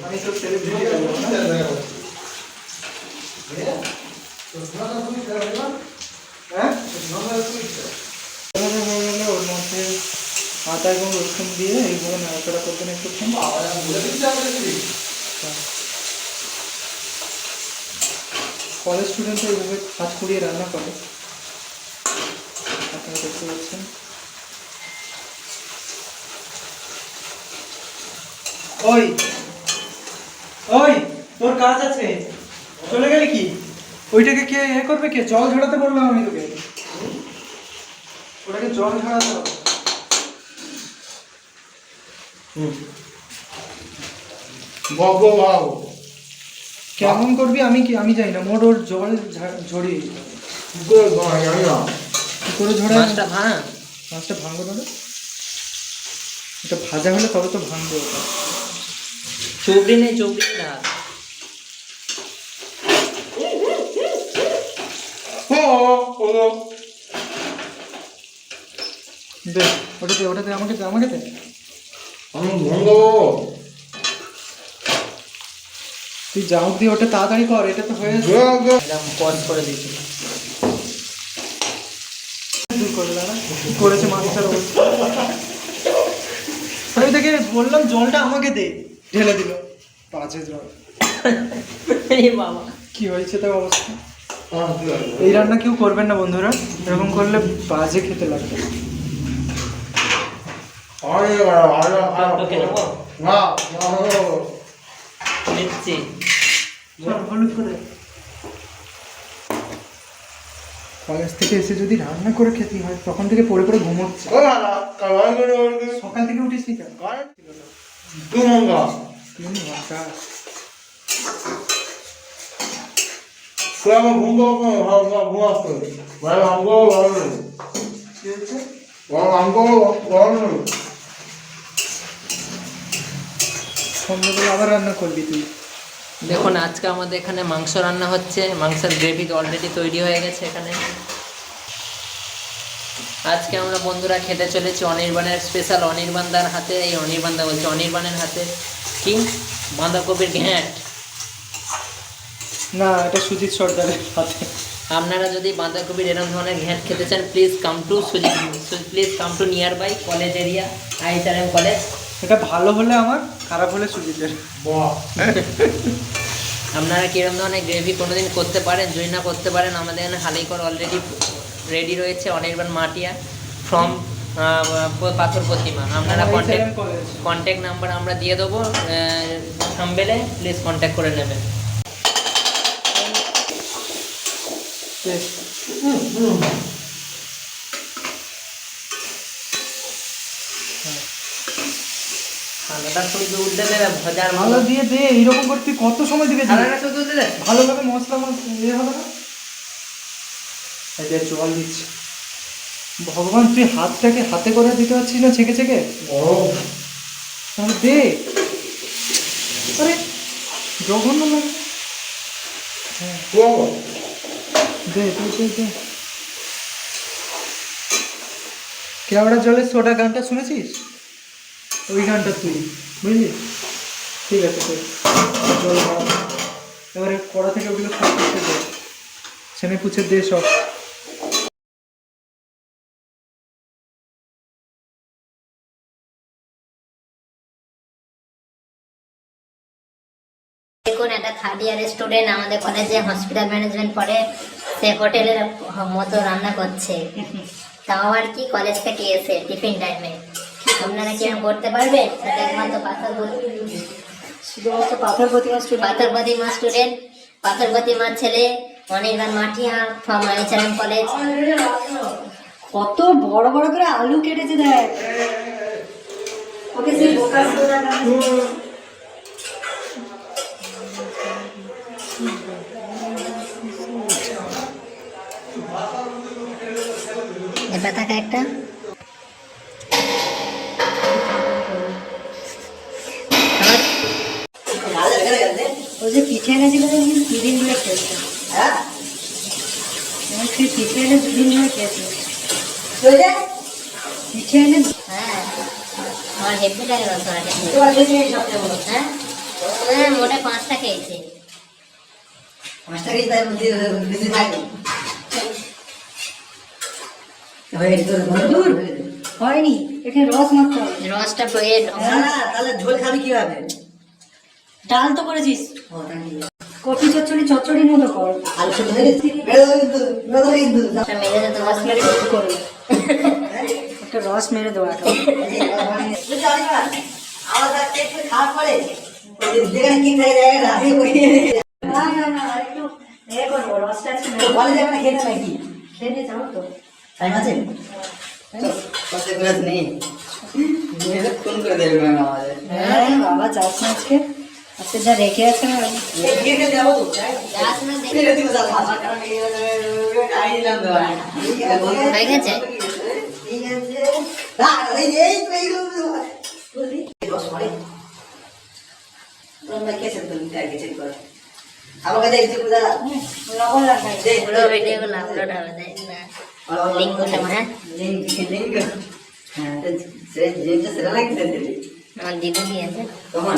আমি তো সেলিব্রিটি হ্যাঁ ওর মধ্যে আদা এবং রসুন দিয়ে এইভাবে নাড়াচাড়া করবেন একটুক্ষণ। কলেজ স্টুডেন্টরা এইভাবে হাত পুড়িয়ে রান্না করে, আপনারা দেখতে পাচ্ছেন। ওই ওই তোর কাজ আছে, চলে গেলি কি? ওইটাকে কে করবে? কে জল ঝরাতে বললাম আমি তোকে, ওটাকে জল ঝরাতে হবে। কেমন করবি আমি জানি না, মোট ওর জল ঝরিয়ে কি করে ঝরায় মাছটা ভাঙবো না, এটা ভাজা হলে তবে তো ভাঙবে। ওটা চৌবড়ি নেই, চৌবড়ি না দে, ওটাতে আমাকে দে। তুই যা হোক দিয়ে ওটা তাড়াতাড়ি কর, এটা তো হয়ে পজ করে দিচ্ছি। করেছে মাছটার অবস্থা। আমি তাকে বললাম জলটা আমাকে দে, ঢেলে দিল বাজে জল। বাবা কি হয়েছে তার অবস্থা? এই রান্না কেউ করবেন না বন্ধুরা, এরকম করলে বাজে খেতে লাগবে। হলুদ করে কলেজ থেকে এসে যদি রান্না করে খেতে হয়, তখন থেকে পড়ে পড়ে ঘুমোচ্ছে। সকাল থেকে উঠিস নি কেন? 3 ঘন্টা সন্ধ্যাবেলা আবার রান্না করবি তুই? দেখুন আজকে আমাদের এখানে মাংস রান্না হচ্ছে, মাংসের গ্রেভি অলরেডি তৈরি হয়ে গেছে এখানে। আজকে আমরা বন্ধুরা খেতে চলেছি অনির্বাণের স্পেশাল, অনির্বাণদার হাতে, এই অনির্বাণদা বলছে অনির্বাণের হাতে কি বাঁধাকপির ঘ্যাঁট। না, এটা সুজিত সর্দারের হাতে। আপনারা যদি বাঁধাকপির এরকম ধরনের ঘ্যাঁট খেতে চান, please come to nearby college area, IHRM college. এটা ভালো হলে আমার, খারাপ হলে সুজিতের। আপনারা কিরকম ধরনের গ্রেভি কোনোদিন করতে পারেন, যদি না করতে পারেন, আমাদের এখানে হালিকর অলরেডি রেডি রয়েছে, অনির্বাণ মাটিয়া ফ্রম পাথর প্রতিমা। আপনারা কন্ট্যাক্ট নাম্বার আমরা দিয়ে দেবো থাম্বনেলে, প্লিজ কন্ট্যাক্ট করে নেবেন। থালাটা শুধু উঠতে দেবে, ভাজার ভালো দিয়ে দে, এইরকম করে তুই কত সময় দিবি? থালাটা শুধু উঠতে দে, ভালোভাবে মশলা ইয়ে হবে না। এটা জল দিচ্ছি। ভগবান, তুই হাতটাকে হাতে করে দিতে পারছিস না ছেঁকে ছেঁকে? তাহলে দে। আরে জঘন্য লাগে। হ্যাঁ দে দে দে দে। কেওড়া জলের সোডা গানটা শুনেছিস? ওই গানটা তুই বুঝলি? ঠিক আছে, জল এবারে কড়া থেকে ওগুলো সব করতে দে, ছেনে পুছে দে সব। দেখুন একটা 3rd ইয়ারের স্টুডেন্ট আমাদের কলেজে হসপিটাল ম্যানেজমেন্ট পড়ে, সে হোটেলের মতো রান্না করছে, তাও আবার কি কলেজ থেকে এসে টিফিন টাইমে। আপনারা কি করতে পারবেন? সেটা একমাত্র পাথর স্টুডেন্ট, পাথর প্রতিমার ছেলে Anirban Matia from IHRM college. কত বড় বড় করে আলু কেটেছে দেখ। ওকে সেই বোকার এটা থাকা একটা ওই যে পিঠে এনেছিল 2 দিন ধরে খেয়েছে। হ্যাঁ, সেই পিঠে এনে 2 দিন ধরে খেয়েছে। পিঠে এনে হ্যাঁ, আমার হেভি লাগে রসগোল্লাটা। হ্যাঁ হ্যাঁ মোটে 5টা খেয়েছে। 5টা কি তাই বলতে বেশি থাকে হয়ে গেল দূর হয়নি, এখানে রস মারতে হবে। রসটা বইয়ে না তাহলে ঝোল খাবি কিভাবে? ডাল তো করেছিস, ও তাই কপি চচ্চড়ি চচ্চড়ির মতো কর। আলু সেদ্ধ হয়ে গেছে বেরো কিন্তু মেরে তো তোমার মেরে একটু করে দে। একটা রস মেরে দেবো এখন। আমার কাছে একটু খাওয়ার পরে যেখানে কি থাকে জায়গাটা আমি না না না, একটু এ করবো, রসটা একটু মেরে বলে যাবে না খেতে নাকি খেয়ে নিয়ে যাবো তো। টাইম আছে কত করে নেই ফোন করে দেবে ম্যাম আমাদের হ্যাঁ বাবা, যাস না আজকে, আজকে যা রেখে আছে না গিয়ে যাবো তো যাস না দেখে ফিরে দিও দাদা কারণ আই দিলাম তো হয়ে গেছে। ঠিক আছে না এই বলবি বস পড়ে তোমরা কেসে তুমি কাই গেছে করে আমার কাছে একটু বুঝা লবণ লাগবে। পুরো ভিডিওগুলো আপলোড হবে তাই না? লিঙ্ক করতে হ্যাঁ লিঙ্ক হ্যাঁ সে যেটা সেটা লাগছে আমার দিদি দিয়েছে। তোমার